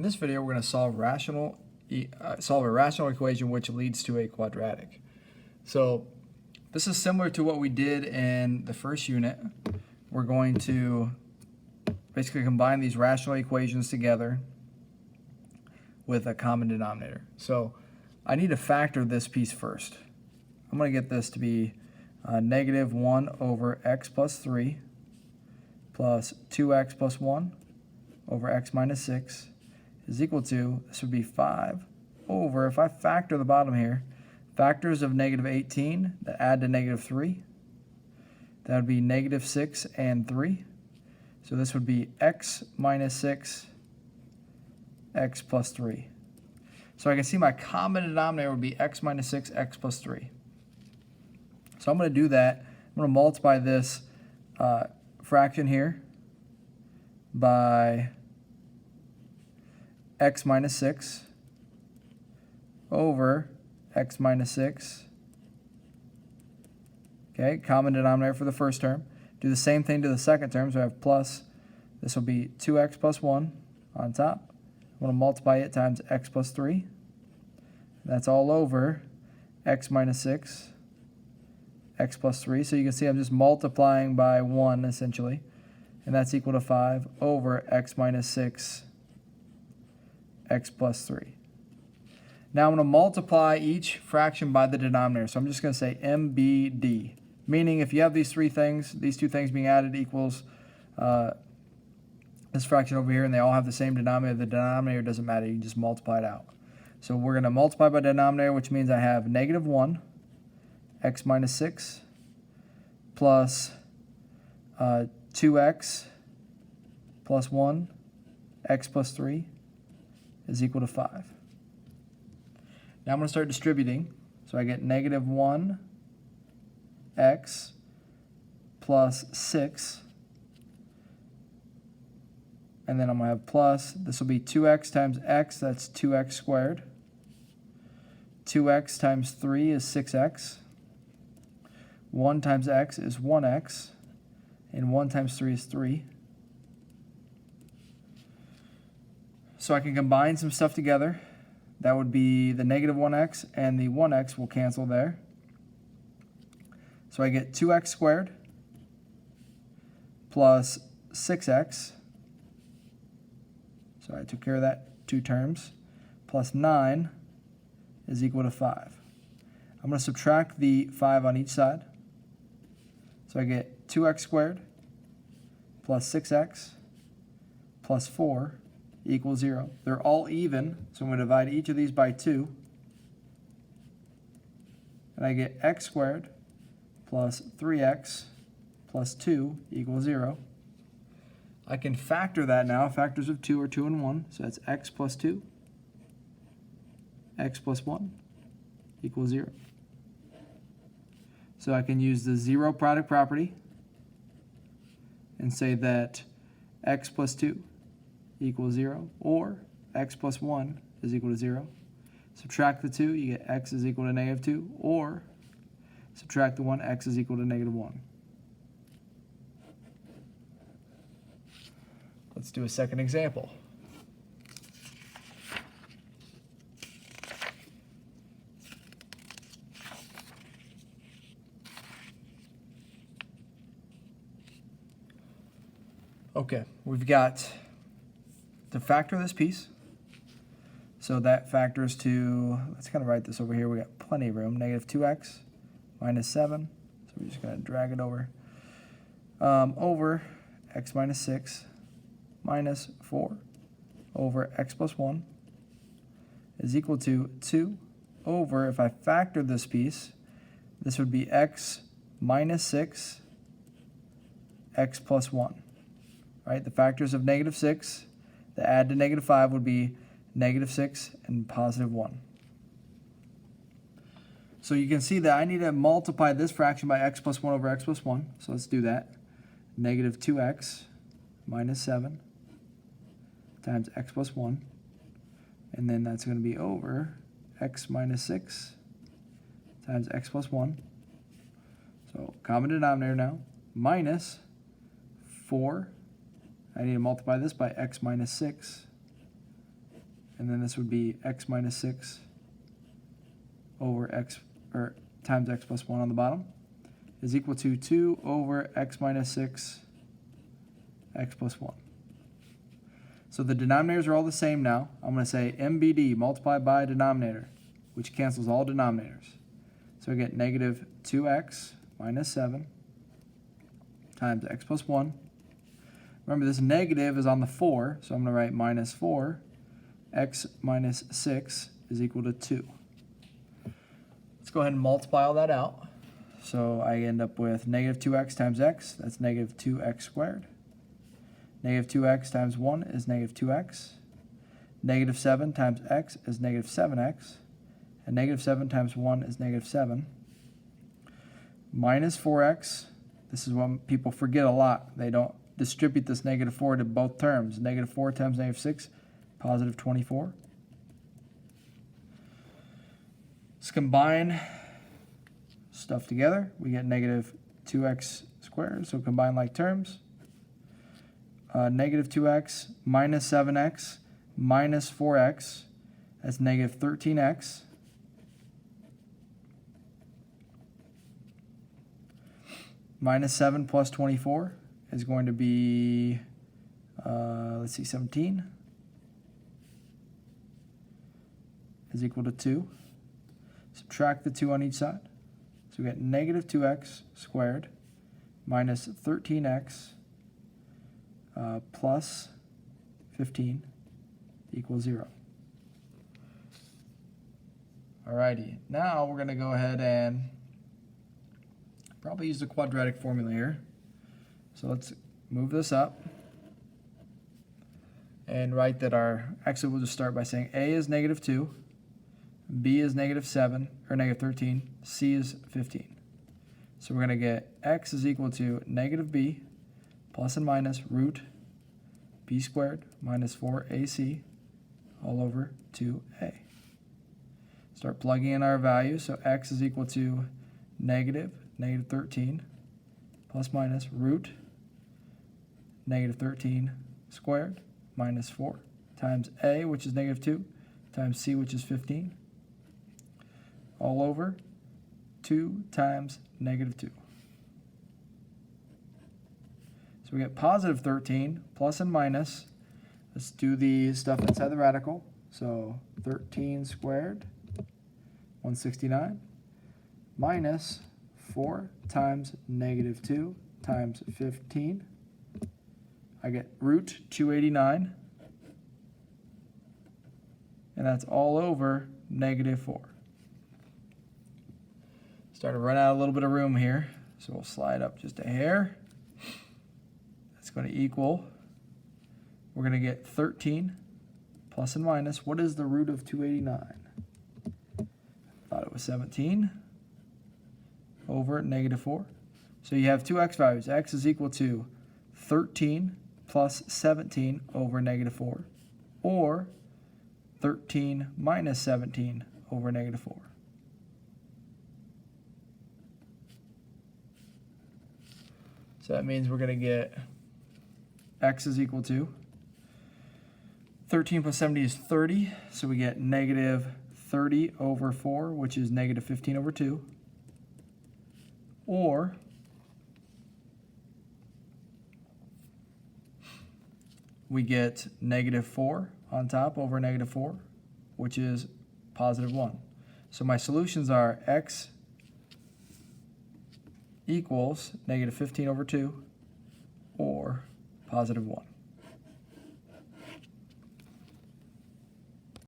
In this video, we're going to solve a rational equation which leads to a quadratic. So this is similar to what we did in the first unit. We're going to basically combine these rational equations together with a common denominator. So I need to factor this piece first. I'm going to get this to be negative 1 over x plus 3 plus 2x plus 1 over x minus 6 is equal to, this would be 5 over, if I factor the bottom here, factors of negative 18 that add to negative 3, that would be negative 6 and 3. So this would be x minus 6, x plus 3. So I can see my common denominator would be x minus 6, x plus 3. So I'm going to do that. I'm going to multiply this fraction here by x minus 6 over x minus 6. Okay, common denominator for the first term. Do the same thing to the second term, so I have plus, this will be 2x plus 1 on top. I'm going to multiply it times x plus 3. That's all over x minus 6, x plus 3. So you can see I'm just multiplying by 1 essentially, and that's equal to 5 over x minus 6, x plus 3. Now I'm going to multiply each fraction by the denominator. So I'm just going to say MBD, meaning if you have these three things, these two things being added equals this fraction over here, and they all have the same denominator, the denominator doesn't matter. You can just multiply it out. So we're going to multiply by denominator, which means I have negative 1, x minus 6, plus 2x plus 1, x plus 3, is equal to 5. Now I'm going to start distributing. So I get negative 1 x plus 6. And then I'm going to have plus, this will be 2x times x, that's 2x squared. 2x times 3 is 6x. 1 times x is 1x. And 1 times 3 is 3. So I can combine some stuff together. That would be the negative 1x and the 1x will cancel there. So I get 2x squared plus 6x. So I took care of that two terms. Plus 9 is equal to 5. I'm going to subtract the 5 on each side. So I get 2x squared plus 6x plus 4 equals 0. They're all even, so I'm going to divide each of these by 2. And I get x squared plus 3x plus 2 equals 0. I can factor that now. Factors of 2 are 2 and 1, so that's x plus 2, x plus 1 equals 0. So I can use the zero product property and say that x plus 2 equals 0, or x plus 1 is equal to 0. Subtract the 2, you get x is equal to negative 2, or subtract the 1, x is equal to negative 1. Let's do a second example. Okay, we've got to factor this piece. So that factors to, let's kind of write this over here. We got plenty of room. Negative 2x minus 7. So we're just going to drag it over. Over x minus 6 minus 4 over x plus 1 is equal to 2 over, if I factor this piece, this would be x minus 6, x plus 1. Right? The factors of negative 6 that add to negative 5 would be negative 6 and positive 1. So you can see that I need to multiply this fraction by x plus 1 over x plus 1. So let's do that. Negative 2x minus 7 times x plus 1. And then that's going to be over x minus 6 times x plus 1. So common denominator now, minus 4. I need to multiply this by x minus 6 and then this would be x minus 6 over x, or times x plus 1 on the bottom, is equal to 2 over x minus 6, x plus 1. So the denominators are all the same now. I'm going to say MBD multiplied by denominator, which cancels all denominators. So I get negative 2x minus 7 times x plus 1. Remember, this negative is on the 4, so I'm going to write minus 4. X minus 6 is equal to 2. Let's go ahead and multiply all that out. So I end up with negative 2x times x, that's negative 2x squared. Negative 2x times 1 is negative 2x. Negative 7 times x is negative 7x. And negative 7 times 1 is negative 7. Minus 4x, this is what people forget a lot. They don't distribute this negative 4 to both terms. Negative 4 times negative 6, positive 24. Let's combine stuff together. We get negative 2x squared, so combine like terms. Negative 2x minus 7x minus 4x, that's negative 13x. Minus 7 plus 24 is going to be, let's see, 17 is equal to 2. Subtract the 2 on each side. So we get negative 2x squared minus 13x plus 15 equals 0. Alrighty, now we're going to go ahead and probably use the quadratic formula here. So let's move this up and write that actually we'll just start by saying A is negative 2, B is negative 7, or negative 13, C is 15. So we're going to get x is equal to negative b plus and minus root b squared minus 4ac all over 2a. Start plugging in our values. So x is equal to negative 13 plus minus root negative 13 squared minus 4 times a, which is negative 2, times c, which is 15, all over 2 times negative 2. So we get positive 13 plus and minus. Let's do the stuff inside the radical. So 13 squared, 169, minus 4 times negative 2 times 15. I get root 289, and that's all over negative 4. Starting to run out a little bit of room here, so we'll slide up just a hair. That's going to equal, we're going to get 13 plus and minus. What is the root of 289? Thought it was 17 over negative 4. So you have two x values. X is equal to 13 plus 17 over negative 4, or 13 minus 17 over negative 4. So that means we're going to get x is equal to 13 plus 70 is 30, so we get negative 30 over 4, which is negative 15 over 2, or we get negative 4 on top over negative 4, which is positive 1. So my solutions are x equals negative 15 over 2 or positive 1.